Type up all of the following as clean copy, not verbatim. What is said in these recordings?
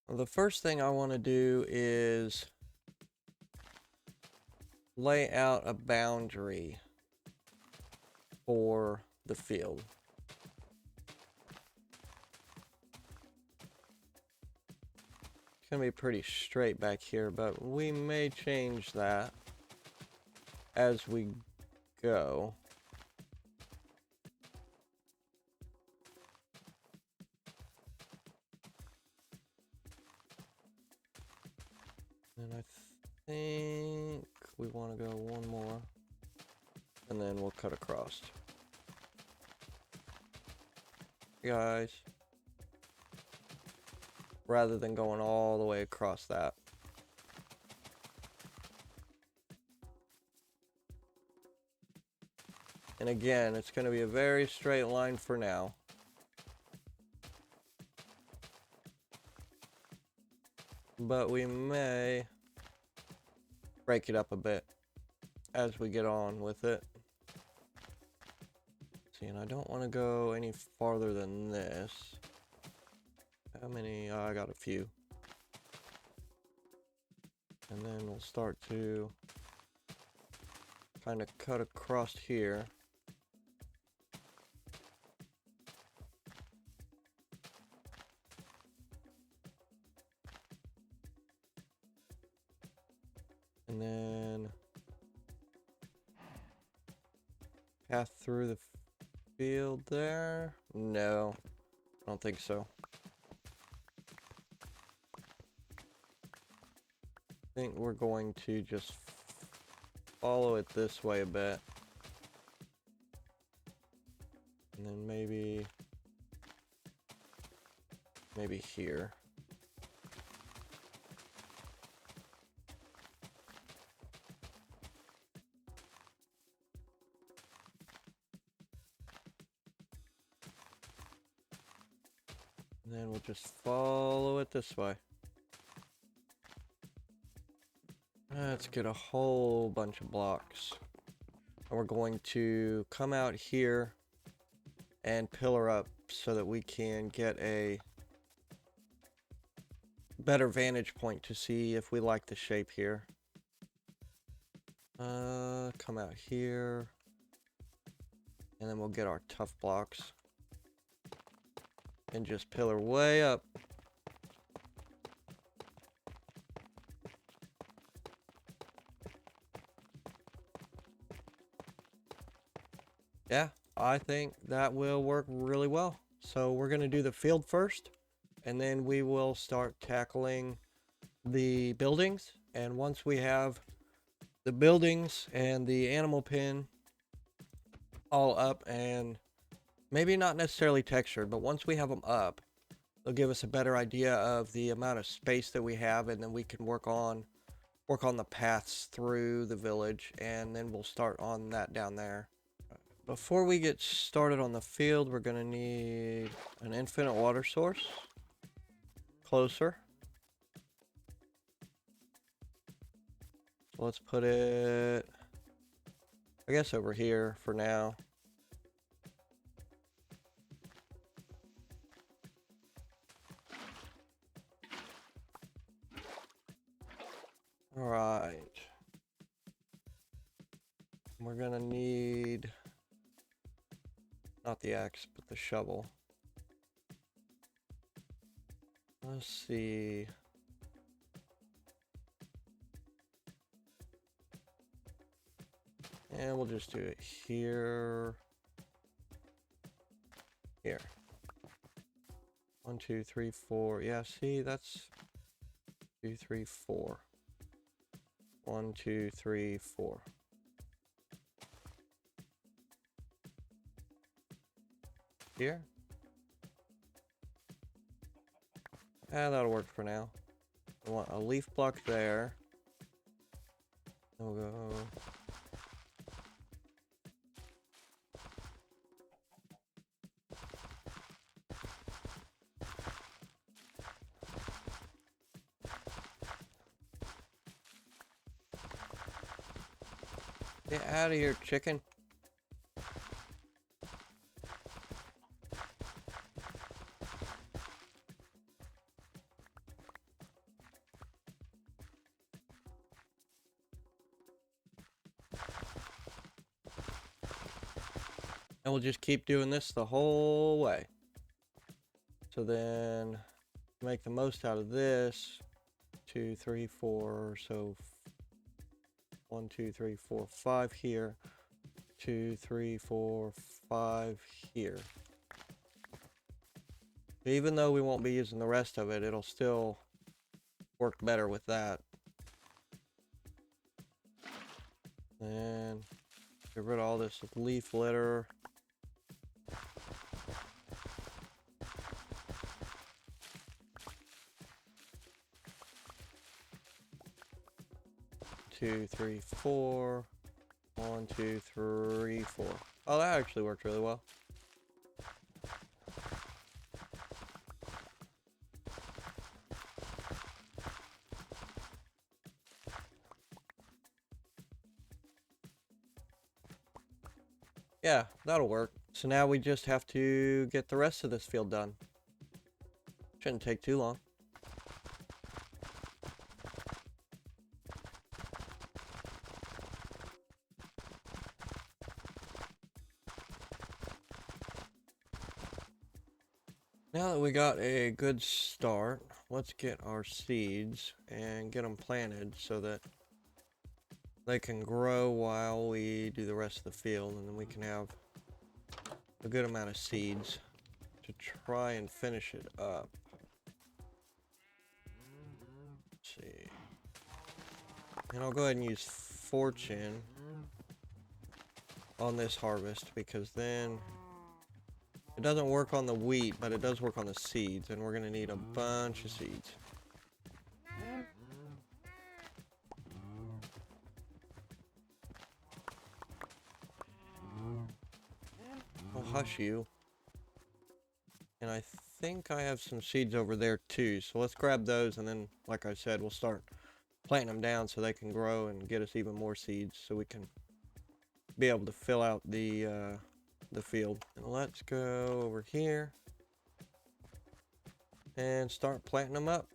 Well, the first thing I want to do is lay out a boundary for the field. It's going to be pretty straight back here, but we may change that as we go. And I think we want to go one more, and then we'll cut across. Guys, rather than going all the way across that. And again, it's going to be a very straight line for now. But we may break it up a bit as we get on with it. See, and I don't want to go any farther than this. How many? Oh, I got a few. And then we'll start to kind of cut across here. And then path through the field there. No, I don't think so. I think we're going to just follow it this way a bit. And then maybe here. And then we'll just follow it this way. Let's get a whole bunch of blocks. And we're going to come out here and pillar up so that we can get a better vantage point to see if we like the shape here. Come out here. And then we'll get our tough blocks. And just pillar way up. Yeah, I think that will work really well. So we're going to do the field first, and then we will start tackling the buildings. And once we have the buildings and the animal pen all up, and maybe not necessarily textured, but once we have them up, they'll give us a better idea of the amount of space that we have, and then we can work on the paths through the village, and then we'll start on that down there. Before we get started on the field, we're going to need an infinite water source. Closer. So let's put it, I guess, over here for now. All right. We're going to need not the axe, but the shovel. Let's see. And we'll just do it here. Here. 1, 2, 3, 4. Yeah, see, that's 2, 3, 4. 1, 2, 3, 4. Here. That'll work for now. I want a leaf block there. Then we'll go. Get out of here, chicken. And we'll just keep doing this the whole way. So then make the most out of this. 2, 3, 4. So 1, 2, 3, 4, 5 here. 2, 3, 4, 5 here. Even though we won't be using the rest of it, it'll still work better with that. And get rid of all this leaf litter. Two, three, four. 1, 2, 3, 4. Oh, that actually worked really well. Yeah, that'll work. So now we just have to get the rest of this field done. Shouldn't take too long. Now that we got a good start, let's get our seeds and get them planted so that they can grow while we do the rest of the field, and then we can have a good amount of seeds to try and finish it up. Let's see. And I'll go ahead and use Fortune on this harvest because then it doesn't work on the wheat, but it does work on the seeds, and we're going to need a bunch of seeds. Oh, hush you. And I think I have some seeds over there too, so let's grab those, and then, like I said, we'll start planting them down so they can grow and get us even more seeds so we can be able to fill out the field. And let's go over here and start planting them up.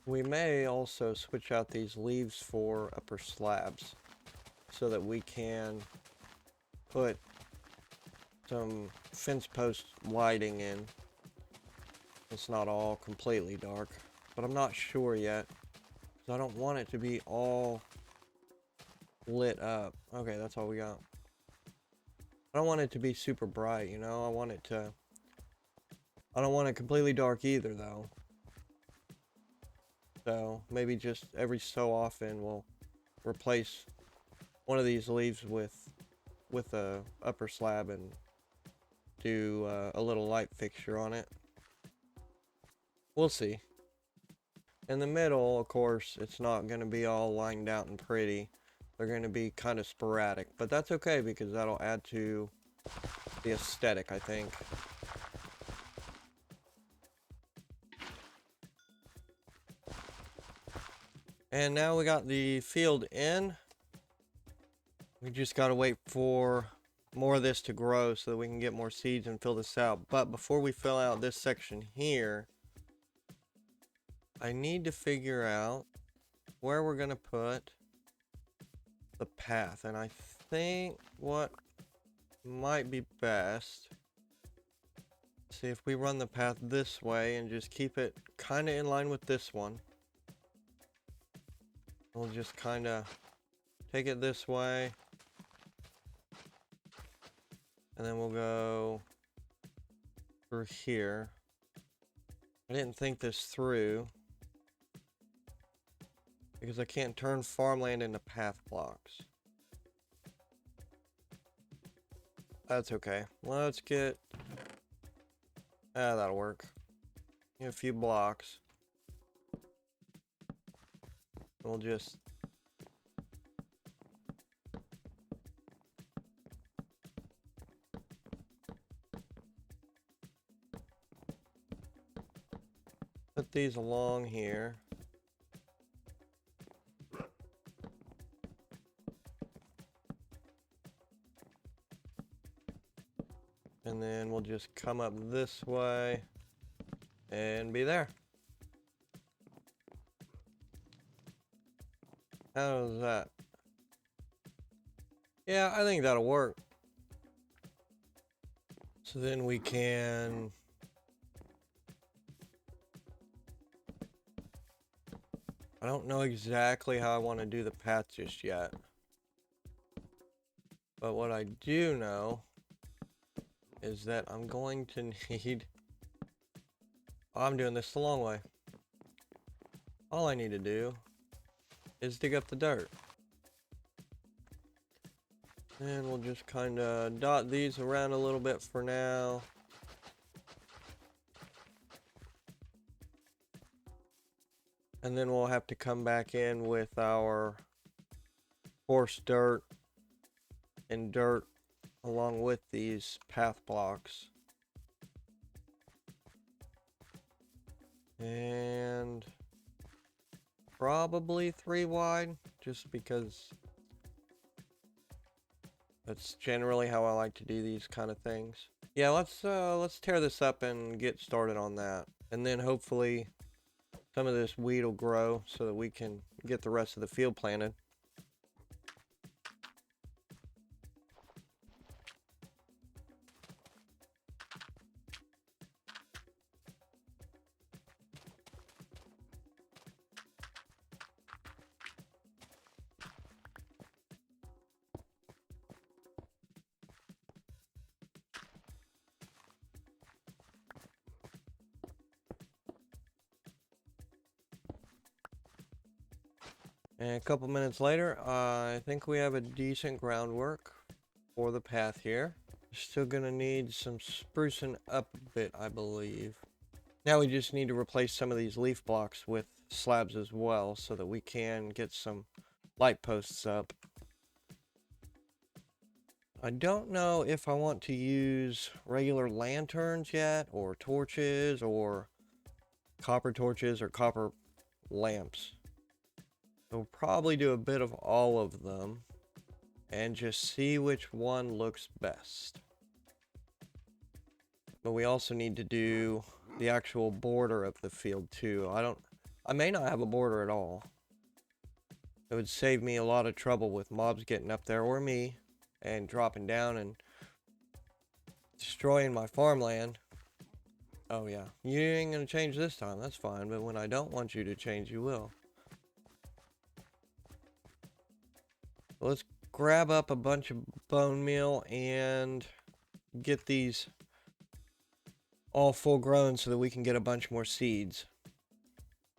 We may also switch out these leaves for upper slabs so that we can put some fence post lighting in. It's not all completely dark, but I'm not sure yet because I don't want it to be all lit up. Okay, that's all we got. I don't want it to be super bright, you know? I don't want it completely dark either, though. So maybe just every so often we'll replace one of these leaves with a upper slab and do a little light fixture on it. We'll see. In the middle, of course, it's not going to be all lined out and pretty. They're going to be kind of sporadic, but that's okay because that'll add to the aesthetic, I think. And now we got the field in. We just got to wait for more of this to grow so that we can get more seeds and fill this out. But before we fill out this section here, I need to figure out where we're going to put the path. And I think what might be best, see if we run the path this way and just keep it kind of in line with this one. We'll just kind of take it this way. And then we'll go through here. I didn't think this through because I can't turn farmland into path blocks. That's okay. Let's get... that'll work. A few blocks. We'll just... put these along here. And then we'll just come up this way and be there. How's that? Yeah, I think that'll work. So then we can... I don't know exactly how I want to do the path just yet. But what I do know is that I'm going to need... Oh, I'm doing this the long way. All I need to do is dig up the dirt. And we'll just kind of dot these around a little bit for now. And then we'll have to come back in with our coarse dirt and dirt along with these path blocks. And probably 3 wide, just because that's generally how I like to do these kind of things. Yeah, let's tear this up and get started on that. And then hopefully some of this weed will grow so that we can get the rest of the field planted. And a couple minutes later, I think we have a decent groundwork for the path here. Still gonna need some sprucing up a bit, I believe. Now we just need to replace some of these leaf blocks with slabs as well so that we can get some light posts up. I don't know if I want to use regular lanterns yet, or torches, or copper torches, or copper lamps. We'll probably do a bit of all of them and just see which one looks best. But we also need to do the actual border of the field too. I may not have a border at all. It would save me a lot of trouble with mobs getting up there, or me, and dropping down and destroying my farmland. Oh yeah, you ain't gonna change this time, that's fine, but when I don't want you to change, you will. Let's grab up a bunch of bone meal and get these all full grown so that we can get a bunch more seeds.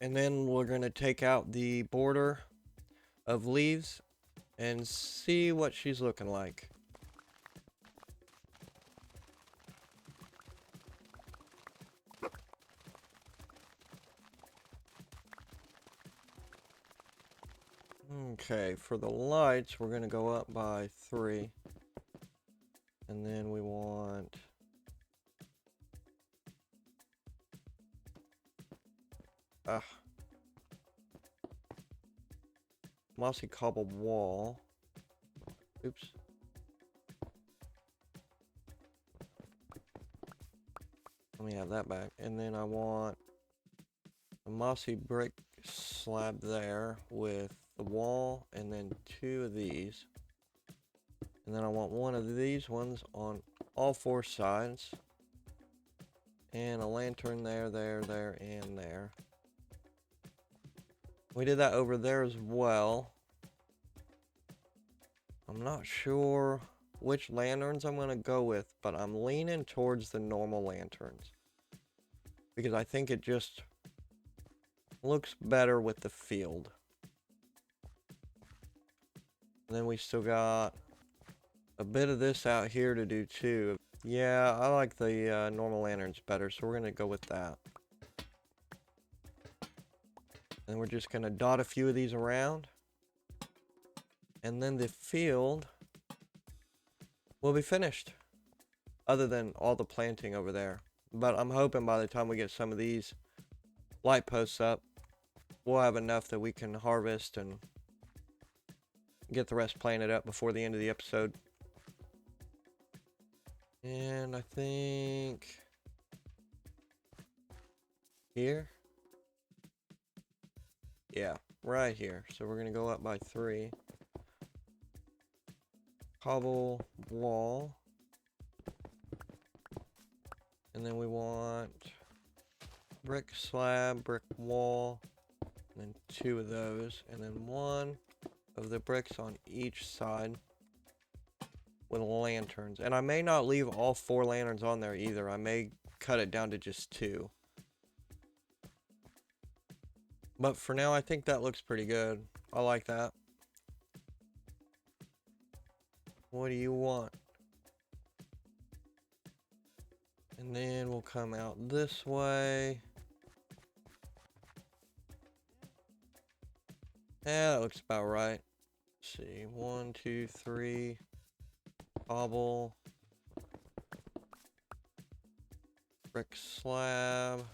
And then we're going to take out the border of leaves and see what she's looking like. Okay, for the lights, we're going to go up by 3. And then we want... mossy cobbled wall. Oops. Let me have that back. And then I want a mossy brick slab there with the wall, and then 2 of these. And then I want 1 of these ones on all 4 sides. And a lantern there, there, there, and there. We did that over there as well. I'm not sure which lanterns I'm going to go with, but I'm leaning towards the normal lanterns, because I think it just looks better with the field. And then we still got a bit of this out here to do too. Yeah, I like the normal lanterns better, so we're going to go with that. And we're just going to dot a few of these around. And then the field will be finished. Other than all the planting over there. But I'm hoping by the time we get some of these light posts up, we'll have enough that we can harvest and get the rest planted up before the end of the episode. And I think here. Yeah, right here. So we're gonna go up by 3. Cobble wall. And then we want brick slab, brick wall, and then 2 of those, and then 1 of the bricks on each side with lanterns. And I may not leave all 4 lanterns on there either. I may cut it down to just 2. But for now, I think that looks pretty good. I like that. What do you want? And then we'll come out this way. Yeah, that looks about right. Let's see, 1, 2, 3. Cobble. Brick slab.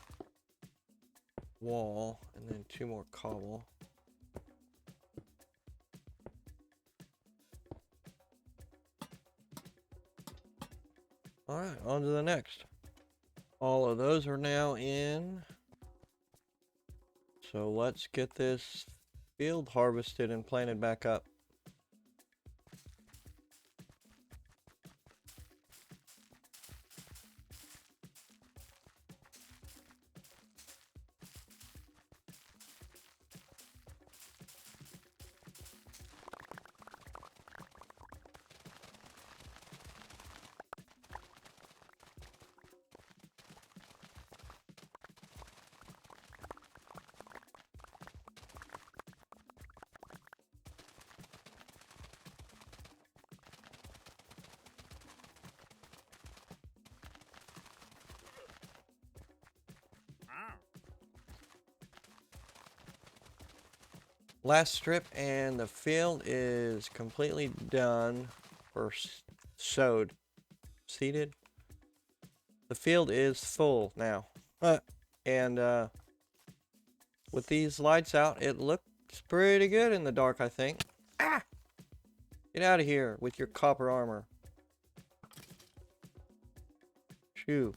Wall. And then 2 more cobble. Alright, on to the next. All of those are now in. So let's get this field harvested and planted back up. Last strip and the field is completely done or sowed. Seeded. The field is full now. And with these lights out, it looks pretty good in the dark, I think. Ah! Get out of here with your copper armor. Shoo.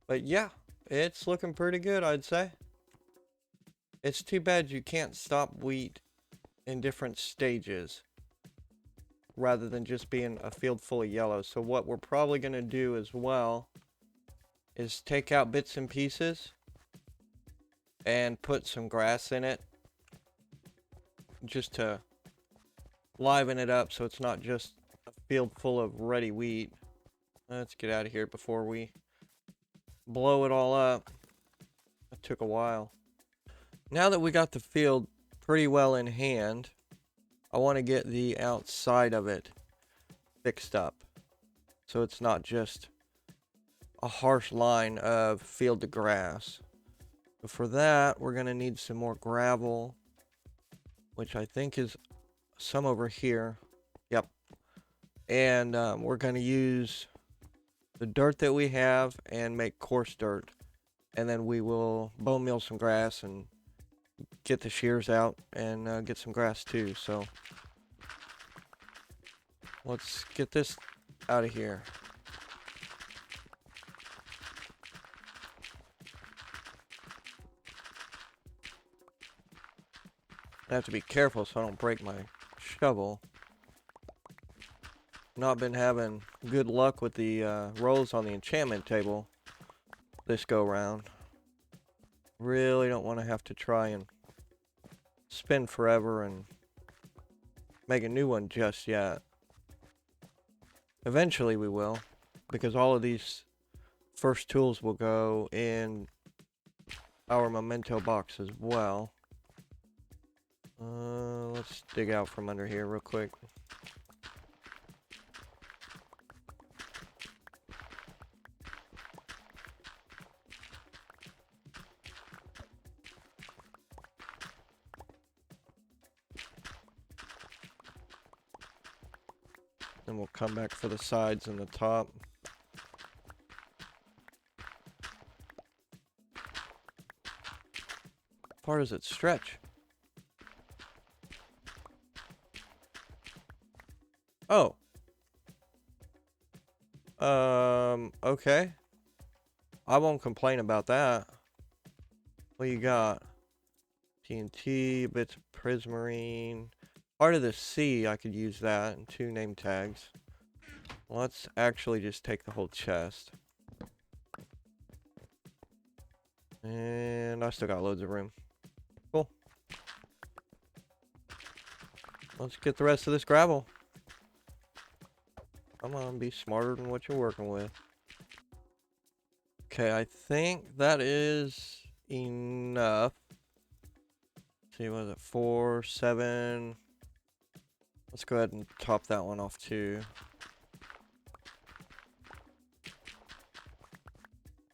But yeah, it's looking pretty good, I'd say. It's too bad you can't stop wheat in different stages rather than just being a field full of yellow. So what we're probably going to do as well is take out bits and pieces and put some grass in it just to liven it up so it's not just a field full of ready wheat. Let's get out of here before we blow it all up. It took a while. Now that we got the field pretty well in hand, I want to get the outside of it fixed up so it's not just a harsh line of field to grass. But for that, we're going to need some more gravel, which I think is some over here. Yep. And we're going to use the dirt that we have and make coarse dirt. And then we will bone meal some grass and get the shears out and get some grass too. So let's get this out of here. I have to be careful so I don't break my shovel. Not been having good luck with the rolls on the enchantment table this go round. Really don't want to have to try and spin forever and make a new one just yet. Eventually we will, because all of these first tools will go in our memento box as well. Let's dig out from under here real quick. Then we'll come back for the sides and the top. How far does it stretch? Oh. Okay. I won't complain about that. What you got? TNT, bits of prismarine. Heart of the Sea, I could use that, and 2 name tags. Let's actually just take the whole chest. And I still got loads of room. Cool. Let's get the rest of this gravel. Come on, be smarter than what you're working with. Okay, I think that is enough. Let's see, what is it? 4, 7. Let's go ahead and top that one off too.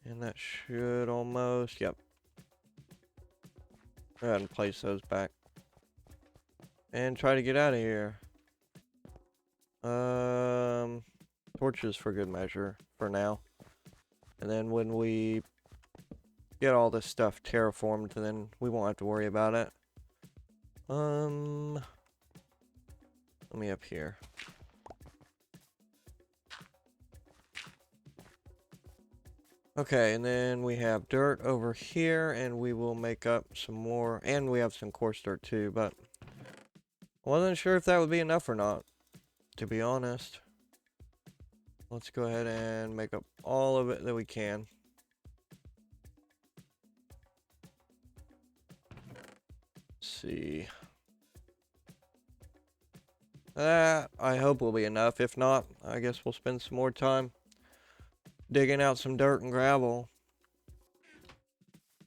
And that should almost, yep. Go ahead and place those back. And try to get out of here. Torches for good measure for now. And then when we get all this stuff terraformed, then we won't have to worry about it. Let me up here. Okay, and then we have dirt over here, and we will make up some more, and we have some coarse dirt too, but I wasn't sure if that would be enough or not, to be honest. Let's go ahead and make up all of it that we can. Let's see. That, I hope, will be enough. If not, I guess we'll spend some more time digging out some dirt and gravel.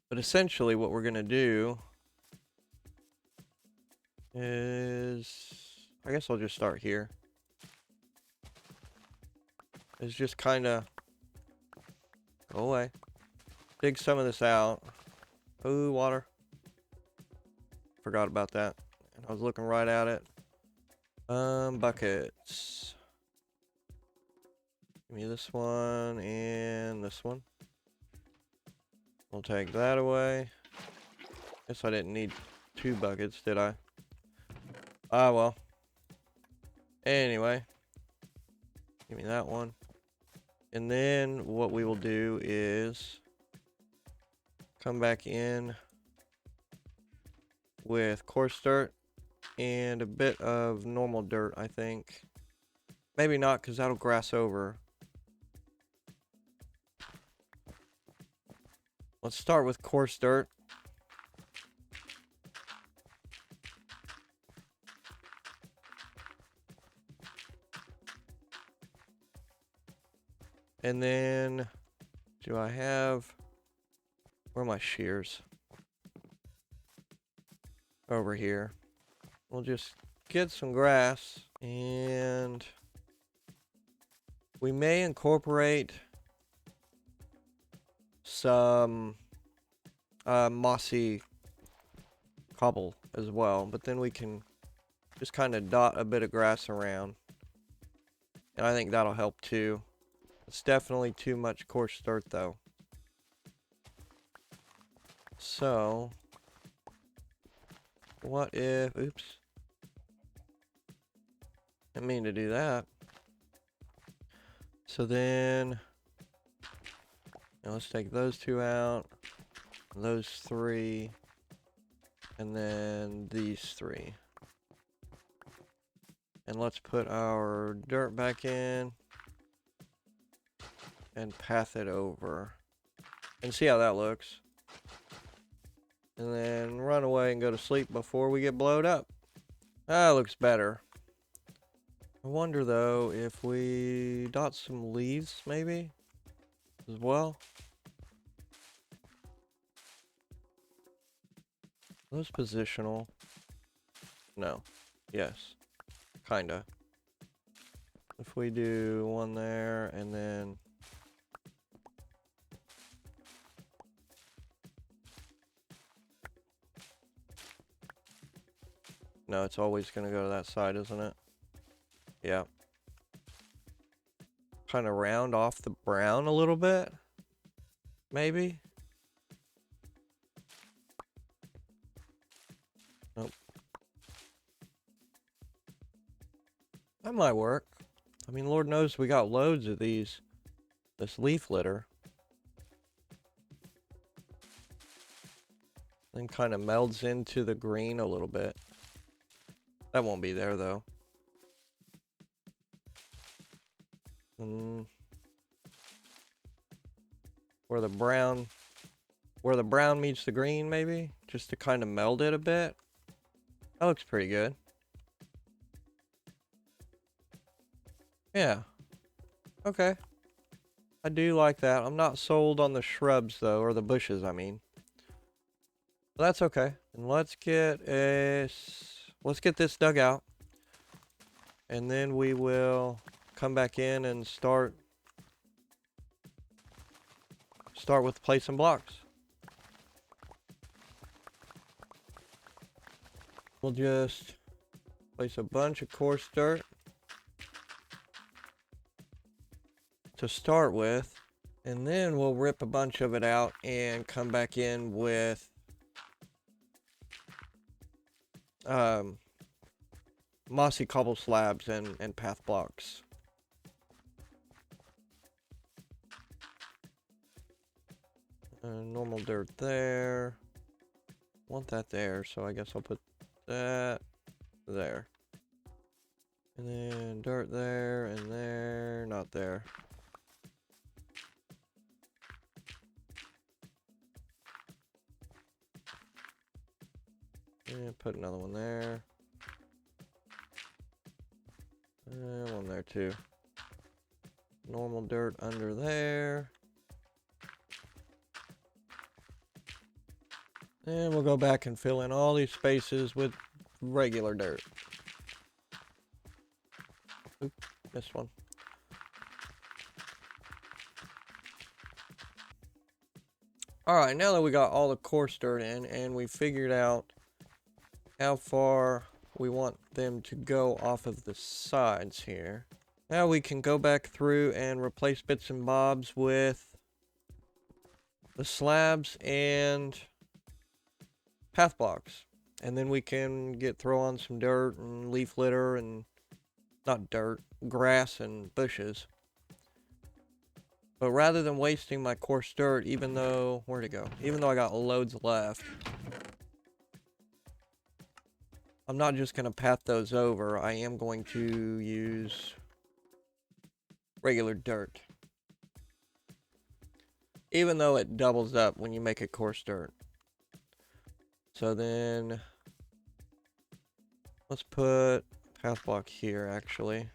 But essentially what we're going to do is, I guess I'll just start here. Is just kind of go away. Dig some of this out. Ooh, water. Forgot about that. And I was looking right at it. Buckets. Give me this one and this one. We'll take that away. Guess I didn't need 2 buckets, did I? Ah, well. Anyway. Give me that one. And then what we will do is come back in with coarse dirt and a bit of normal dirt, I think. Maybe not, because that'll grass over. Let's start with coarse dirt. And then, do I have, where are my shears? Over here. We'll just get some grass, and we may incorporate some mossy cobble as well, but then we can just kind of dot a bit of grass around, and I think that'll help too. It's definitely too much coarse dirt though. So what if, oops, didn't mean to do that. So then, now let's take those 2 out, those 3, and then these 3. And let's put our dirt back in and path it over and see how that looks. And then run away and go to sleep before we get blowed up. That looks better. I wonder though if we dot some leaves maybe as well. Those positional? No. Yes. Kinda. If we do one there and then no, it's always gonna go to that side, isn't it? Yeah. Kind of round off the brown a little bit. Maybe. Nope. That might work. I mean, Lord knows we got loads of these this leaf litter. Then kind of melds into the green a little bit. That won't be there though. Where the brown meets the green, maybe, just to kind of meld it a bit. That looks pretty good. Yeah. Okay. I do like that. I'm not sold on the shrubs though, or the bushes, I mean. But that's okay. And let's get this dug out. And then we will come back in and start with placing blocks. We'll just place a bunch of coarse dirt to start with, and then we'll rip a bunch of it out and come back in with mossy cobble slabs and path blocks. Normal dirt there. Want that there, so I guess I'll put that there. And then dirt there and there, not there. And put another one there. And one there too. Normal dirt under there. And we'll go back and fill in all these spaces with regular dirt. Oop, missed one. Alright, now that we got all the coarse dirt in and we figured out how far we want them to go off of the sides here, now we can go back through and replace bits and bobs with the slabs and path blocks. And then we can throw on some dirt and leaf litter and not dirt, grass and bushes. But rather than wasting my coarse dirt, even though, where'd it go? Even though I got loads left, I'm not just going to path those over. I am going to use regular dirt. Even though it doubles up when you make it coarse dirt. So then, let's put path block here, actually.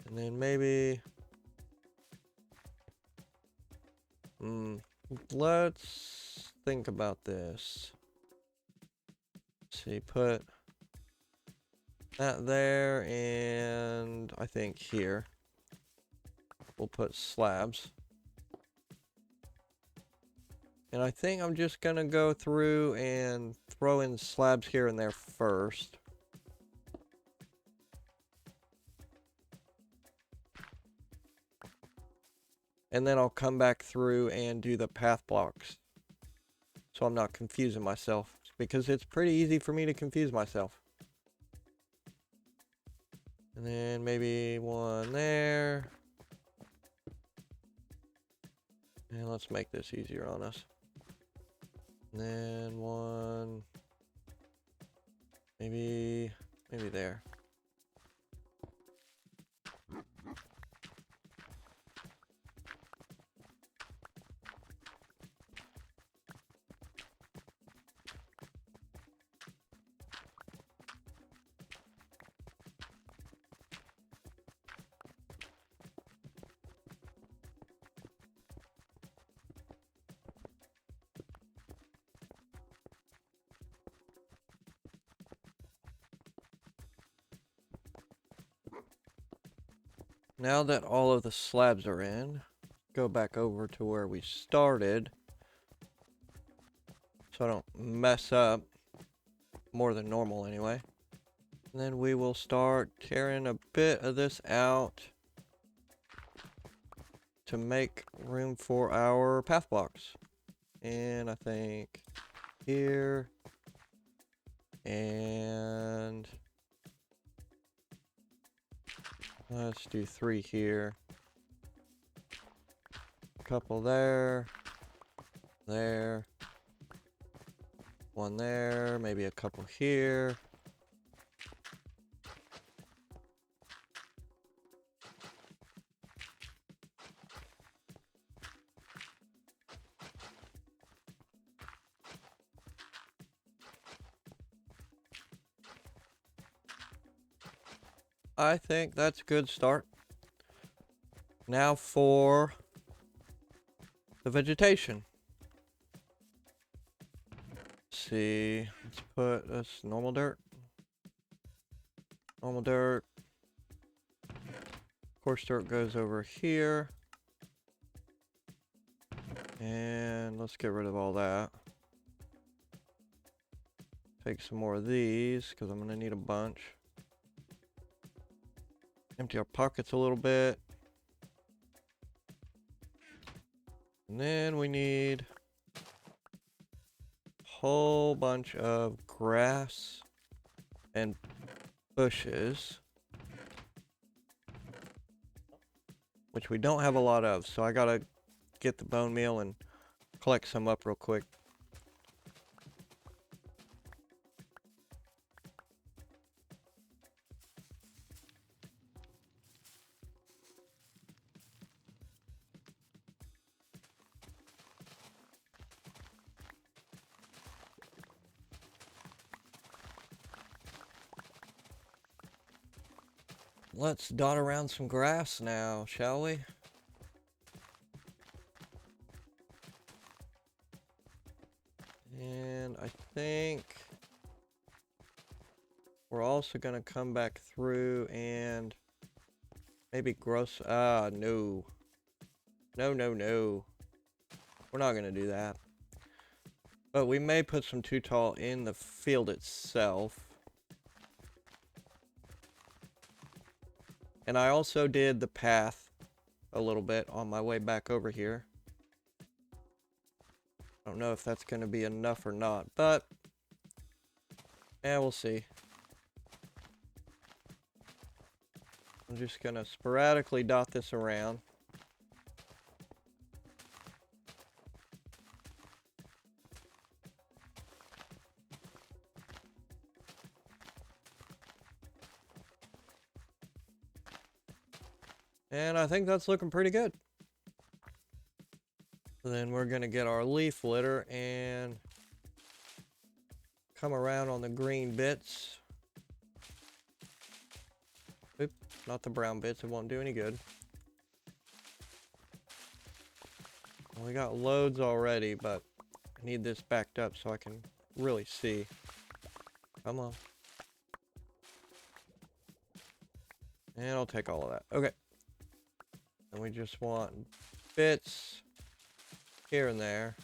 And then maybe... let's think about this. Let's see, put that there, and I think here we'll put slabs. And I think I'm just gonna go through and throw in slabs here and there first. And then I'll come back through and do the path blocks. So I'm not confusing myself, because it's pretty easy for me to confuse myself. And then maybe one there. And let's make this easier on us. And then one, maybe there. Now that all of the slabs are in, go back over to where we started so I don't mess up more than normal anyway. And then we will start tearing a bit of this out to make room for our path blocks. And I think here and Let's do 3 here. A couple there. There. 1 there. Maybe a couple here. I think that's a good start. Now for the vegetation. Let's see, let's put this normal dirt. Normal dirt. Coarse dirt goes over here. And let's get rid of all that. Take some more of these, because I'm going to need a bunch. Empty our pockets a little bit. And then we need a whole bunch of grass and bushes, which we don't have a lot of, so I gotta get the bone meal and collect some up real quick. Let's dot around some grass now, shall we? And I think we're also going to come back through and maybe grow... no. No, no, no. We're not going to do that. But we may put some too tall in the field itself. And I also did the path a little bit on my way back over here. I don't know if that's going to be enough or not, but yeah, we'll see. I'm just going to sporadically dot this around. And I think that's looking pretty good. Then we're going to get our leaf litter and come around on the green bits. Oop, not the brown bits. It won't do any good. We got loads already, but I need this backed up so I can really see. Come on. And I'll take all of that. Okay. And we just want bits here and there.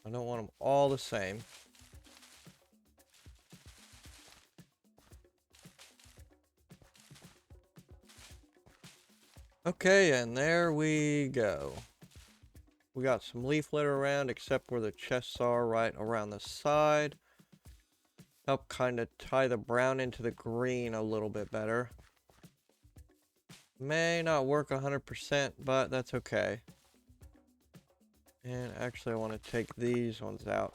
I don't want them all the same. Okay, and there we go. We got some leaf litter around, except where the chests are, right around the side. Help kind of tie the brown into the green a little bit better. May not work 100%, but that's okay. And actually, I want to take these ones out.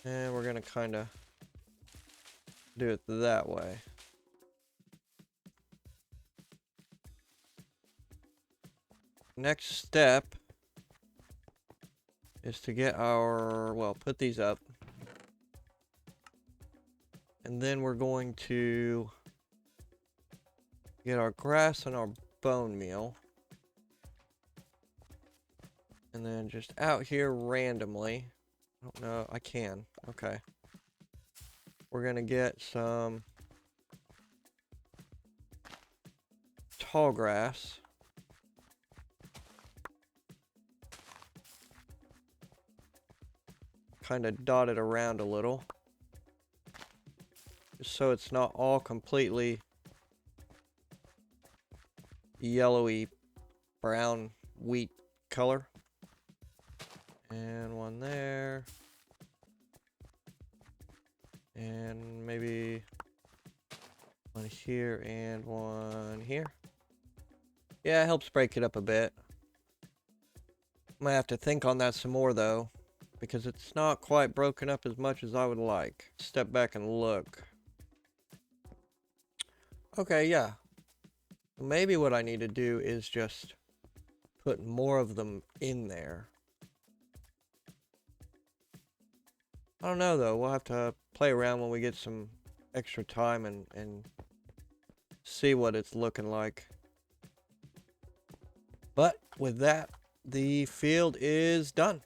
And we're going to kind of do it that way. Next step is to get our, well, put these up. And then we're going to get our grass and our bone meal. And then just out here randomly. I don't know, I can. Okay. We're going to get some tall grass. Kind of dot it around a little. Just so it's not all completely yellowy brown wheat color. And one there. And maybe one here and one here. Yeah, it helps break it up a bit. Might have to think on that some more though, because it's not quite broken up as much as I would like. Step back and look. Okay, yeah. Maybe what I need to do is just put more of them in there. I don't know though, we'll have to play around when we get some extra time and see what it's looking like. But with that, the field is done.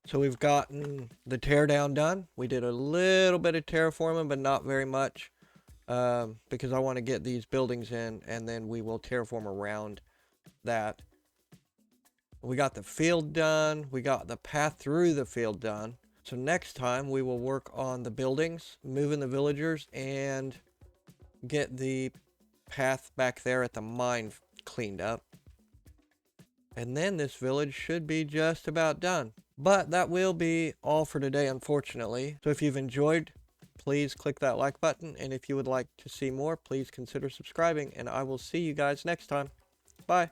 So we've gotten the teardown done. We did a little bit of terraforming, but not very much, because I want to get these buildings in, and then we will terraform around that. We got the field done. We got the path through the field done. So next time we will work on the buildings, moving the villagers, and get the path back there at the mine cleaned up. And then this village should be just about done. But that will be all for today, unfortunately. So if you've enjoyed, please click that like button. And if you would like to see more, please consider subscribing. And I will see you guys next time. Bye.